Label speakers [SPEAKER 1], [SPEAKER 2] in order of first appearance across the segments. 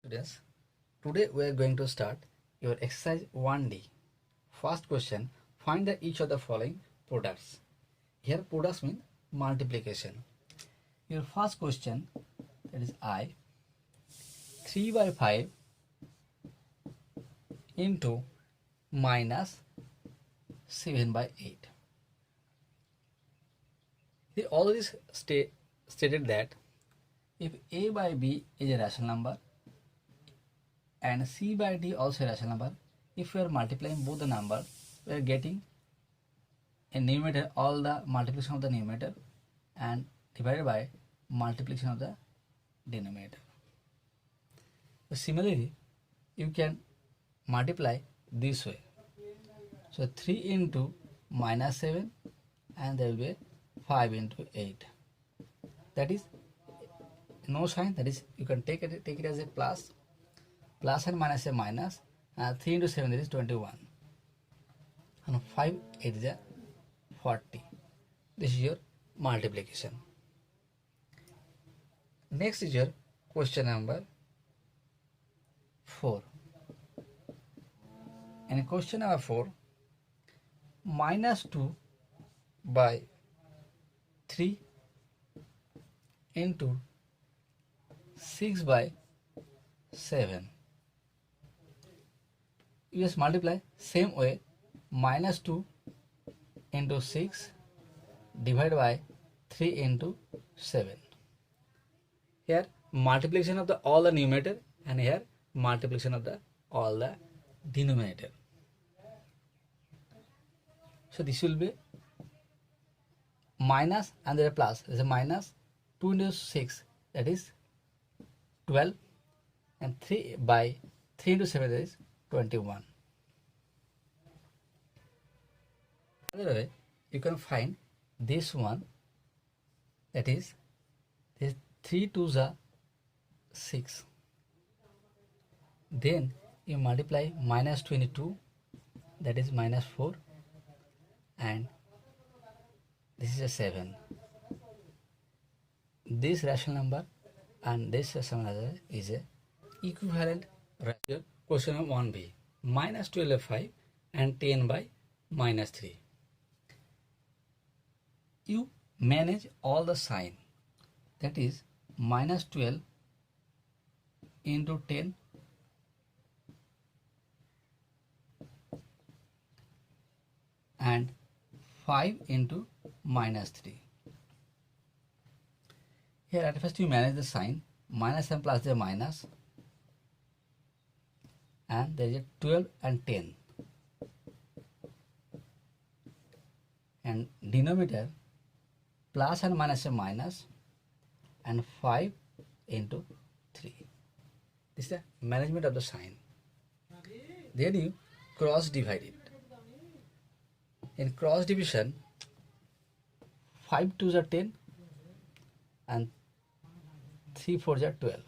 [SPEAKER 1] Students, today we are going to start your exercise 1D. First question, find each of the following products. Here products mean multiplication. Your first question, that is I, 3 by 5 into minus 7 by 8. They always stated that if A by B is a rational number and C by D also a rational number, if we are multiplying both the numbers, we are getting a numerator, all the multiplication of the numerator and divided by multiplication of the denominator. So similarly, you can multiply this way. So 3 into minus 7 and there will be 5 into 8. That is no sign, that is you can take it as a plus and minus a minus, 3 into 7 that is 21 and 5 8 is a 40. This is your multiplication. Next is your question number 4. In question number 4, minus 2 by 3 into 6 by 7. You just multiply same way, minus 2 into 6 divided by 3 into 7. Here multiplication of the all the numerator and here multiplication of the all the denominator. So this will be minus and there is plus. There is a minus 2 into 6, that is 12, and 3 by 3 into 7, that is 21. Another way you can find this one, that is this 3 2s are 6. Then you multiply minus 22, that is minus 4, and this is a 7. This rational number and this rational number is a equivalent ratio. Question number 1b, minus 12 by 5 and 10 by minus 3. You manage all the sign, that is minus 12 into 10 and 5 into minus 3. Here at first you manage the sign, minus and plus the minus, and there is a 12 and 10, and denominator plus and minus a minus, and 5 into 3. This is the management of the sign. Then you cross divide it. In cross division, 5 2s are 10 and 3 4s are 12.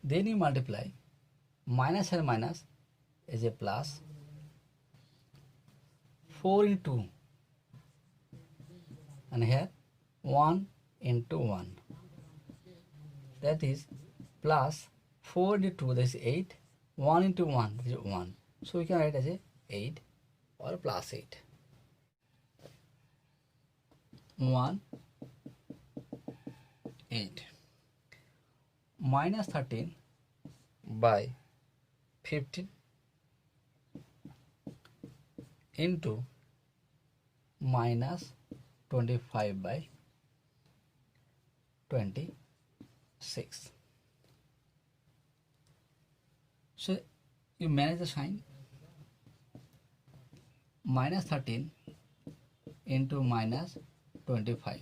[SPEAKER 1] Then you multiply minus and minus is a plus, 4 into 2, and here 1 into 1, that is plus 4 into 2, that is 8, 1 into 1, that is 1. So we can write as a 8 or plus 8. 1 8. Minus 13 by 15 into minus 25 by 26. So you manage the sign, minus 13 into minus 25,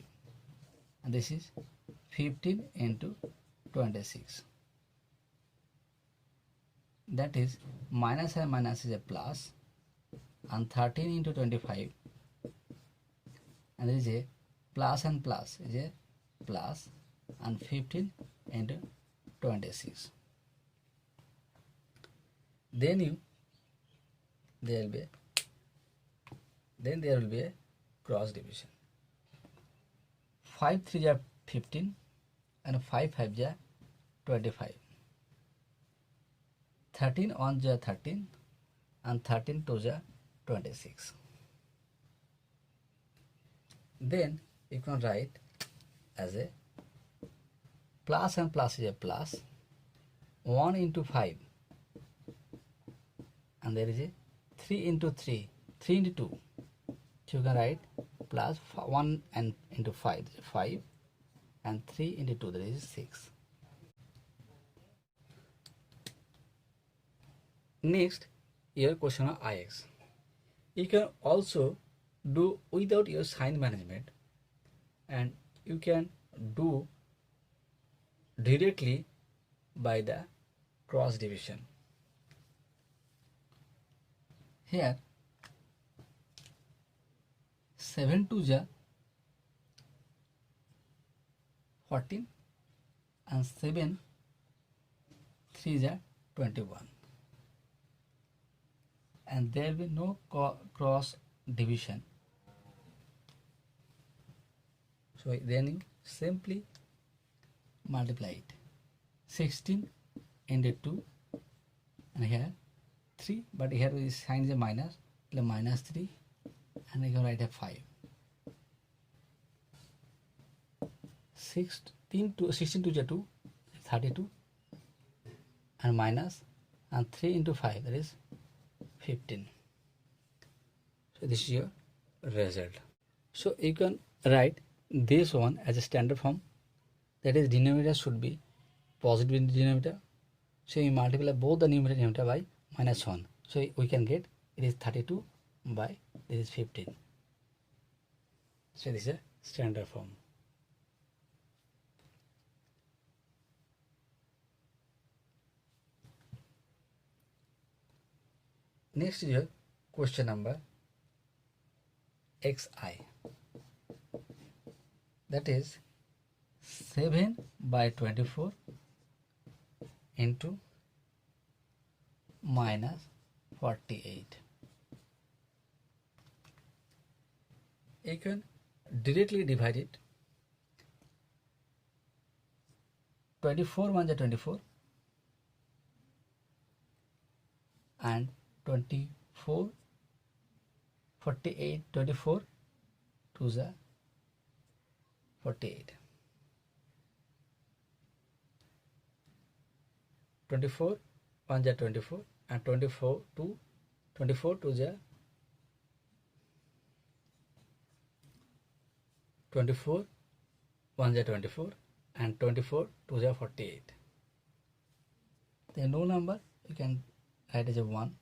[SPEAKER 1] and this is 15 into 26. That is minus and minus is a plus, and 13 into 25, and there is a plus and plus is a plus, and 15 into 26. Then there will be a cross division. 5 3 are 15 and 5 5 ja 25. 13 1 ja 13 and 13 2 ja 26. Then you can write as a plus, and plus is a plus 1 into 5, and there is a 3 into 3, 3 into 2. So you can write plus 1 and into 5, 5, and 3 into 2, that is 6. Next, here question of Ix. You can also do without your sign management, and you can do directly by the cross division. Here 7 2 ja 14 and 7 3 ja 21, and there will be no cross division. So then you simply multiply it. 16 into 2, and here 3, but here we sign the minus, the minus 3, and you can write a 5. 16 to 2, 32, and minus, and 3 into 5, that is 15. So this is your result. So you can write this one as a standard form, that is denominator should be positive in the denominator. So you multiply both the numerator and denominator by minus 1. So we can get it is 32 by this is 15. So this is a standard form. Next is your question number xi, that is 7 by 24 into minus 48. You can directly divide it. 24 1 is 24, and 24 48 24 2 is 48. 24 1 is 24, and 24 2 is 24 1 is 24, and 24 2 is 48. The no number you can write as a 1.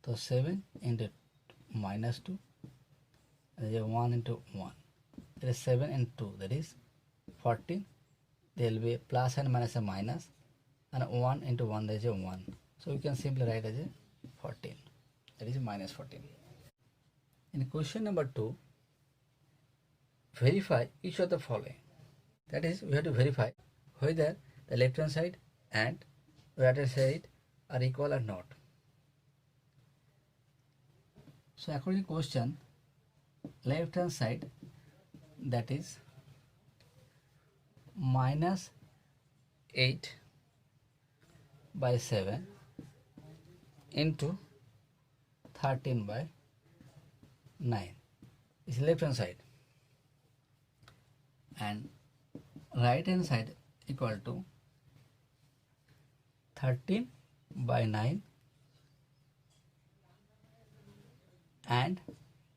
[SPEAKER 1] So 7 into minus 2, that is 1 into 1. That is 7 and 2, that is 14. There will be a plus and minus a minus, and 1 into 1, that is a 1. So we can simply write as a 14, that is minus 14. In question number 2, verify each of the following. That is, we have to verify whether the left hand side and right hand side are equal or not. So according to question, left hand side, that is minus 8 by 7 into 13 by 9 is left hand side, and right hand side equal to 13 by 9 and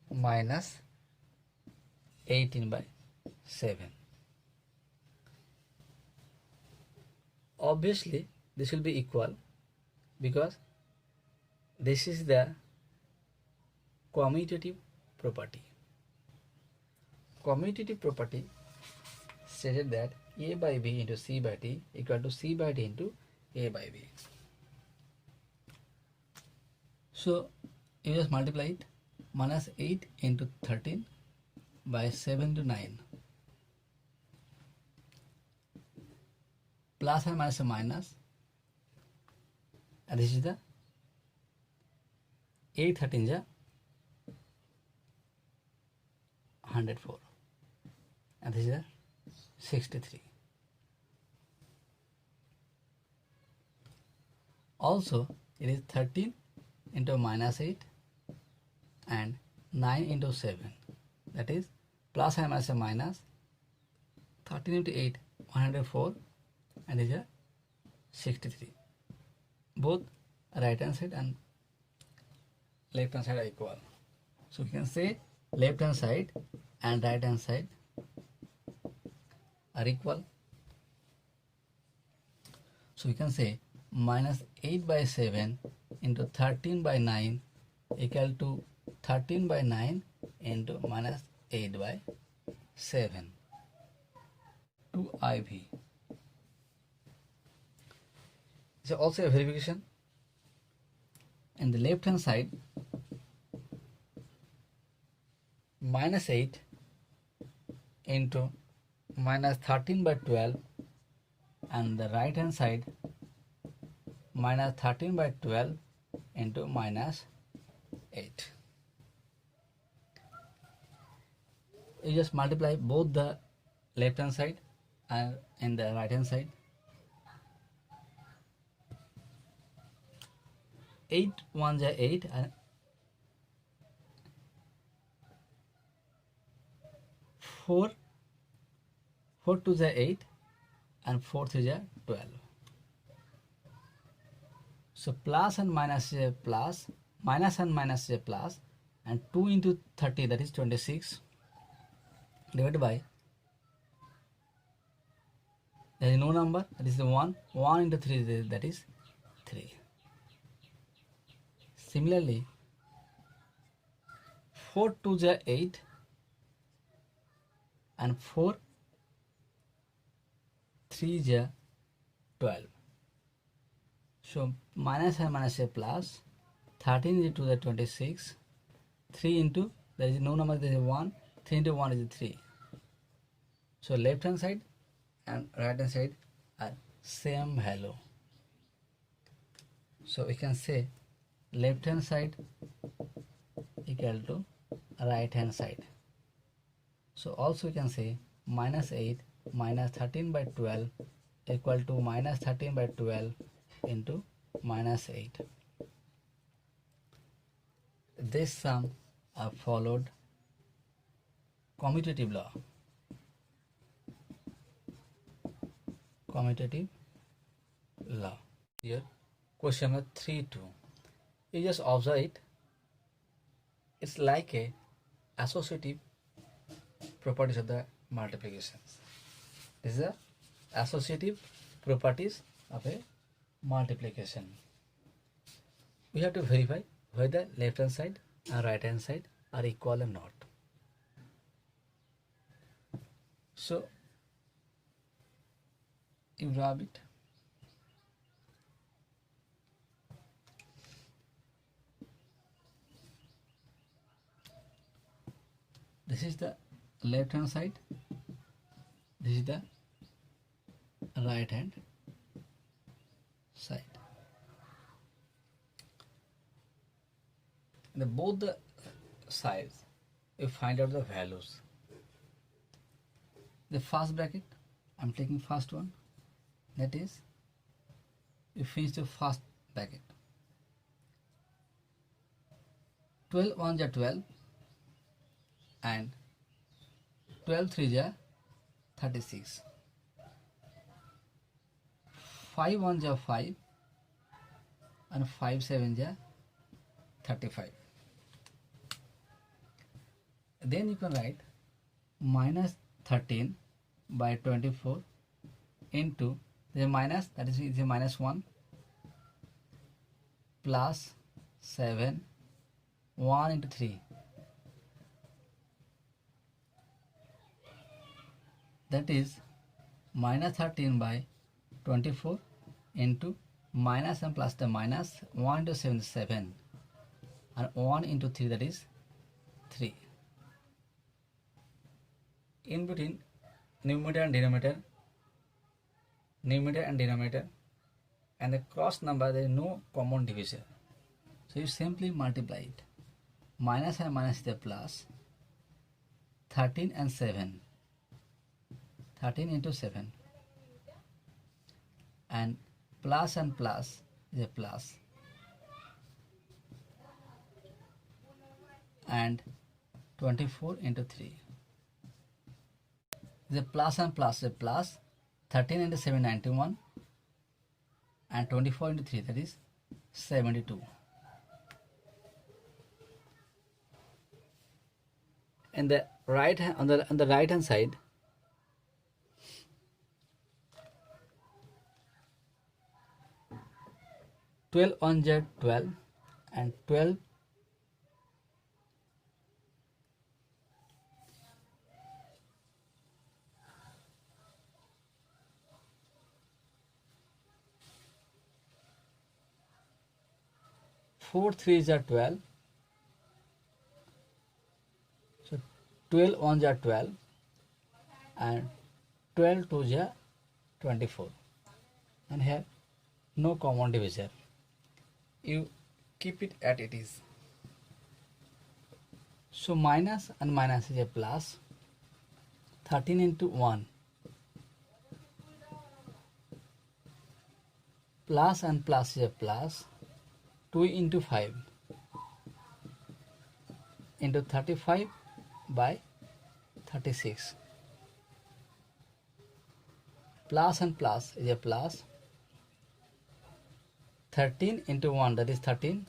[SPEAKER 1] minus 18 by 7. Obviously this will be equal because this is the commutative property. Commutative property stated that a by b into c by d equal to c by d into a by b. So you just multiply it. Minus 8 into 13 by 7 to 9, plus and minus a minus, and this is the 8 13 is 104, and this is the 63. Also, it is 13 into minus 8 and 9 into 7. That is plus and minus a minus. 13 into 8, 104, and is a 63. Both right hand side and left hand side are equal. So we can say left hand side and right hand side are equal. So we can say minus 8 by 7 into 13 by 9 equal to 13 by 9 into minus 8 by 7 to IV. So also a verification. In the left hand side, minus 8 into minus 13 by 12, and the right hand side minus 13 by 12 into minus 8. You just multiply both the left hand side and in the right hand side. 8 1s are 8 and 4 2s are 8 and 4 3s are 12. So plus and minus is a plus, minus and minus is a plus, and 2 into 30, that is 26, divided by, there is no number, that is the 1, 1 into 3, that is 3. Similarly, 4 2s are 8 and 4 3s are 12. So minus and minus a plus, 13 into the 26, 3 into, there is no number, there is 1, 3 into 1 is 3. So left hand side and right hand side are same value. So we can say left hand side equal to right hand side. So also we can say minus 8 minus 13 by 12 equal to minus 13 by 12 into minus 8. This sum are followed commutative law. Commutative law. Here question number 3-2. You just observe it. It's like a associative properties of the multiplications. This is the associative properties of a multiplication. We have to verify whether left hand side and right hand side are equal or not. So you grab it. This is the left hand side, this is the right hand side. Both the sides, you find out the values. The first bracket, I'm taking first one, that is, you finish the first bracket. 12 1s are 12 and 12 3s are 36. 5 1s are 5 and 5 7s are 35. Then you can write minus 13 by 24 into the minus, that is a minus 1, plus 7, 1 into 3. That is minus 13 by 24 into minus and plus the minus 1 into 7 is 7 and 1 into 3, that is 3. In between numerator and denominator, and the cross number, there is no common divisor. So you simply multiply it. Minus and minus is the plus, 13 and 7. 13 into 7, and plus is a plus, and 24 into 3 is a plus, and plus is a plus. 13 into 7, 91, and 24 into 3, that is 72. And the right hand, on the right hand side, twelve on Z 12, and 12 4 3s are 12, so 12 1s are 12, and 12 2s are 24, and here no common divisor, you keep it at it is. So minus and minus is a plus. 13 into 1, plus and plus is a plus. 2 into 5 into 35 by 36, plus and plus is a plus. 13 into 1, that is 13,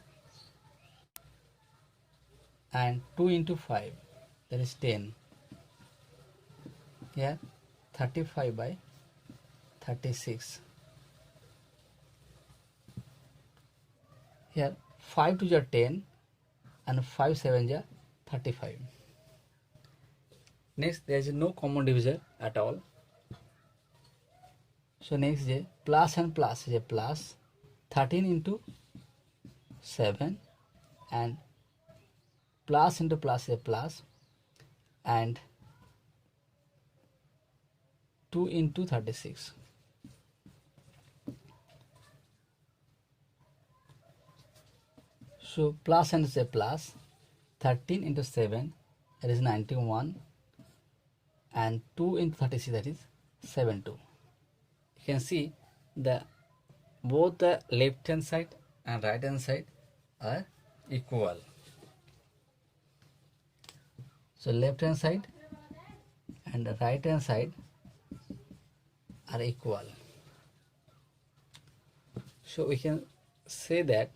[SPEAKER 1] and 2 into 5, that is 10. Here 35 by 36. Here 5 2s are 10, and 5 7s are 35. Next, there is no common divisor at all. So next is plus and plus is a plus. 13 into 7, and plus into plus is a plus, and 2 into 36. So plus and is a plus. 13 into 7, that is 91, and 2 into 36, that is 72. You can see the both the left hand side and right hand side are equal. So left hand side and the right hand side are equal. So we can say that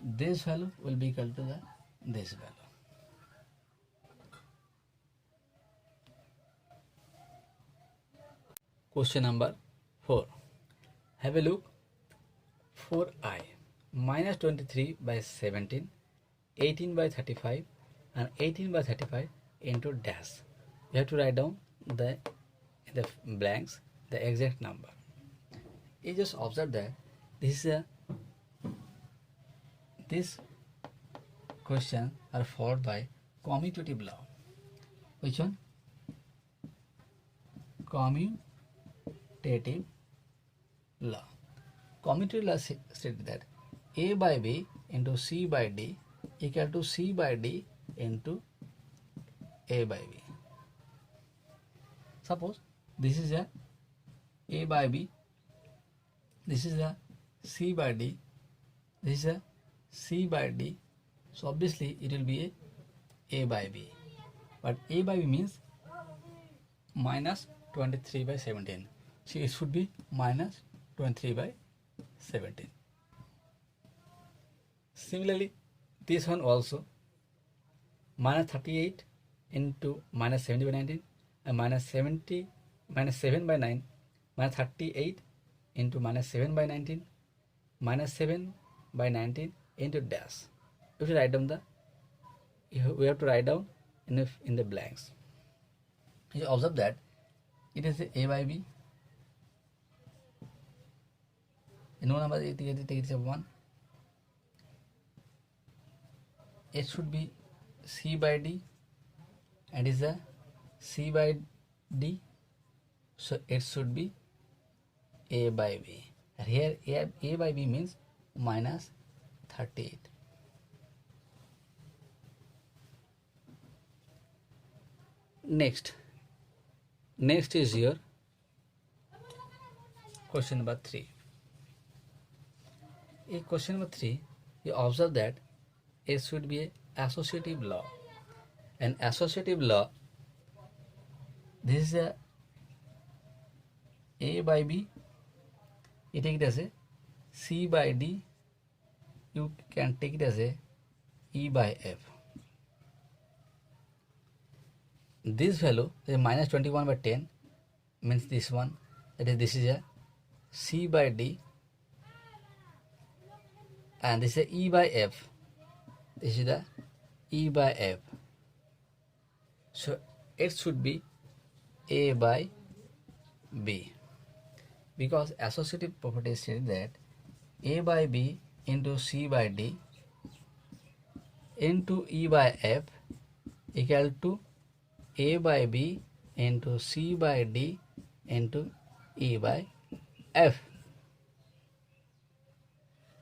[SPEAKER 1] this value will be equal to this value. Question number 4. Have a look. 4i minus 23 by 17, 18 by 35, and 18 by 35 into dash. You have to write down the blanks the exact number. You just observe that this question are followed by commutative law. Which one? Commutative law. Commutative law states that A by B into C by D equal to C by D into A by B. Suppose this is A by B, this is C by D, this is C by D, so obviously it will be A by B. But A by B means minus 23 by 17. So it should be minus 23 by 17. Similarly, this one also minus 38 into minus 70 by 19, and minus 7 by 9, minus 38 into minus 7 by 19, minus 7 by 19 into dash. We have to write down in the blanks. You observe that it is A by B. In no number take it 1. It should be C by D, and is a C by D, so it should be A by B. And here A by B means minus 38. Next is your question number 3. In question number 3, you observe that it should be a associative law. An associative law, this is a by b, you take it as a c by d, you can take it as a e by f. This value is minus 21 by 10 means this one, that is this is a c by d, and this is a e by f, this is the e by f. So it should be a by b, because associative property says that a by b into c by d into e by f equal to a by b into c by d into e by f.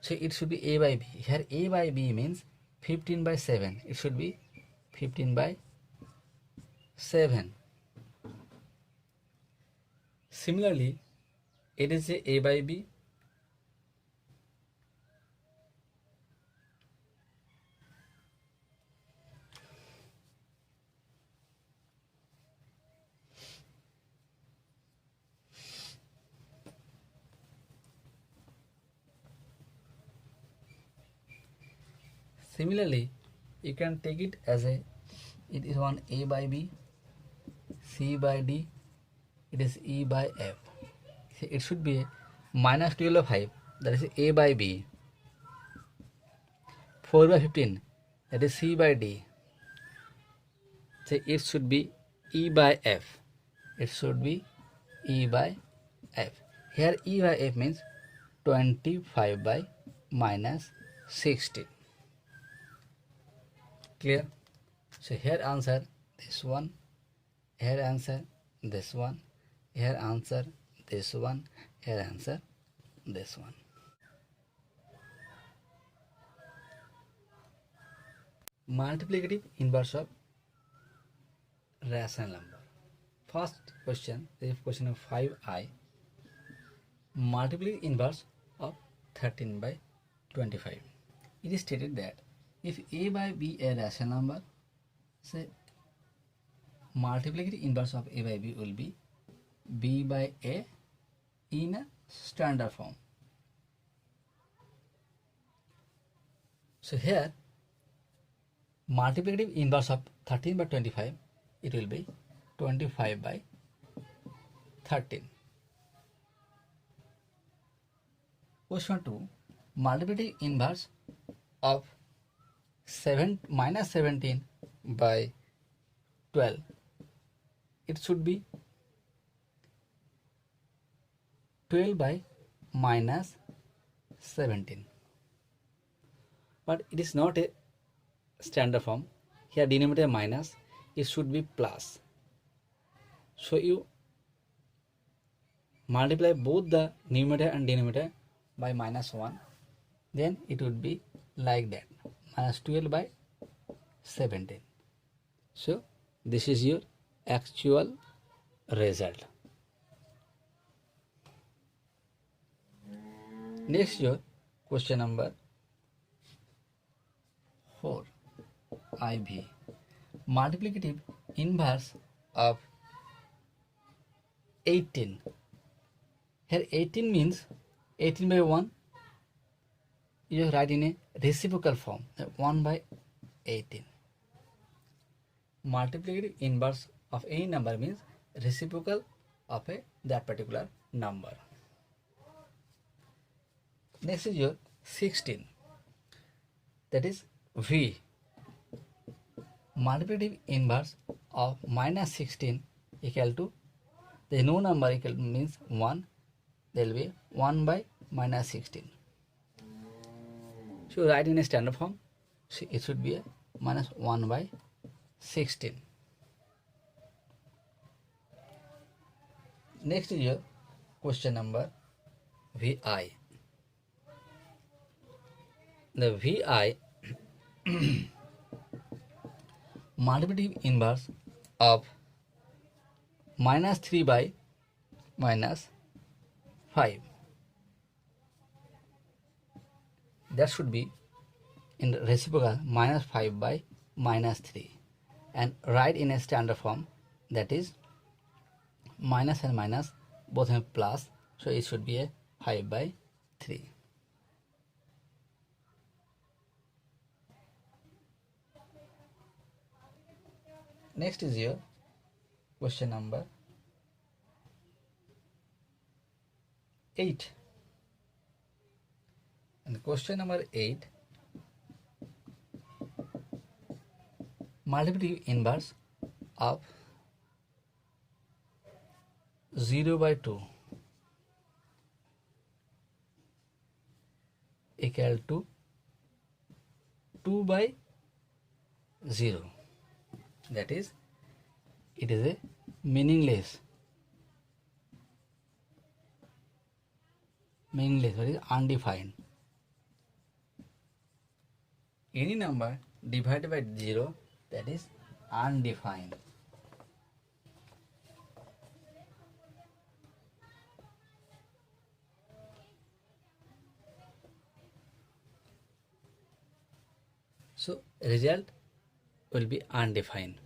[SPEAKER 1] So it should be a by b. Here a by b means 15 by 7. It should be 15 by 7. Similarly, it is a by b. Similarly, you can take it as it is one a by b, c by d, it is e by f. It should be minus 12 by 5, that is a by b, 4 by 15, that is c by d. So it should be e by f. It should be e by f. Here e by f means 25 by minus 60. Clear? So here answer this one, here answer this one, here answer this one, here answer this one. Multiplicative inverse of rational number. First question, this is question number 5i. Multiplicative inverse of 13 by 25. It is stated that if a by b a rational number, say multiplicative inverse of a by b will be b by a in a standard form. So here multiplicative inverse of 13 by 25, it will be 25 by 13. Question 2, multiplicative inverse of minus 17 by 12, it should be 12 by minus 17, but it is not a standard form. Here denominator minus, it should be plus. So you multiply both the numerator and denominator by minus 1, then it would be like that, minus 12 by 17. So this is your actual result. Next, your question number 4, IV. Multiplicative inverse of 18. Here 18 means 18 by 1. You write in a reciprocal form, 1 by 18. Multiplicative inverse of any number means reciprocal of that particular number. Next is your 16, that is V. Multiplicative inverse of minus 16 equal to, there is no number equal means 1, there will be 1 by minus 16. So write in a standard form, so it should be a minus 1 by 16. Next is your question number VI. The VI multiplicative inverse of minus 3 by minus 5. That should be in reciprocal minus 5 by minus 3, and write in a standard form, that is minus and minus both have plus, so it should be a 5 by 3. Next is your question number 8. And question number 8, multiplicative inverse of 0 by 2 equal to 2 by 0. That is, it is a meaningless, what is undefined. Any number divided by 0, that is undefined. So result will be undefined.